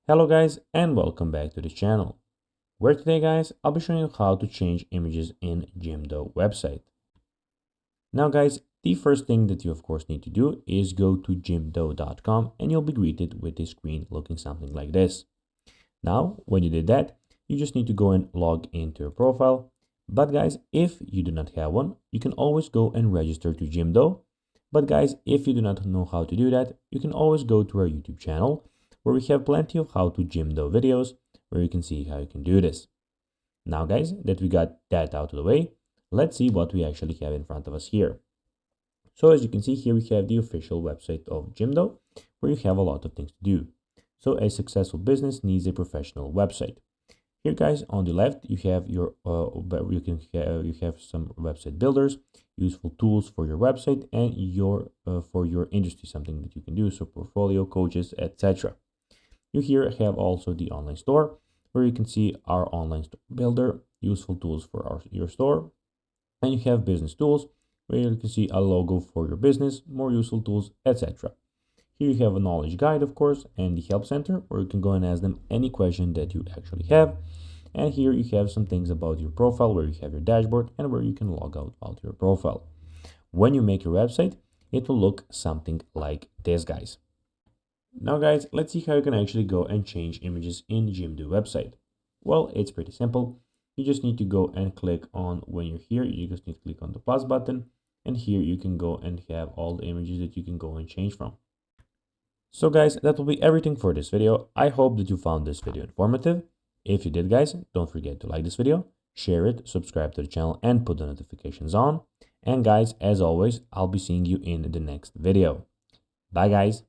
Hello guys and welcome back to the channel, where today guys I'll be showing you how to change images in Jimdo website. Now guys, the first thing that you of course need to do is go to jimdo.com and you'll be greeted with a screen looking something like this. Now when you did that, you just need to go and log into your profile. But guys, if you do not have one, you can always go and register to Jimdo. But guys, if you do not know how to do that, you can always go to our YouTube channel where we have plenty of how to Jimdo videos where you can see how you can do this. Now guys, that we got that out of the way, let's see what we actually have in front of us here. So as you can see here, we have the official website of Jimdo where you have a lot of things to do. So a successful business needs a professional website. Here guys, on the left, you have your you have some website builders, useful tools for your website and your for your industry, something that you can do, so portfolio, coaches, etc. You here have also the online store where you can see our online store builder, useful tools for your store, and you have business tools where you can see a logo for your business, more useful tools, etc. Here you have a knowledge guide, of course, and the help center where you can go and ask them any question that you actually have. And here you have some things about your profile where you have your dashboard and where you can log out of your profile. When you make your website, it will look something like this, guys. Now guys, let's see how you can actually go and change images in Jimdo website. Well, it's pretty simple. You just need to go and click on, when you're here, you just need to click on the plus button, and here you can go and have all the images that you can go and change from. So guys, that will be everything for this video. I hope that you found this video informative. If you did guys, don't forget to like this video, share it, subscribe to the channel and put the notifications on. And guys, as always, I'll be seeing you in the next video. Bye guys.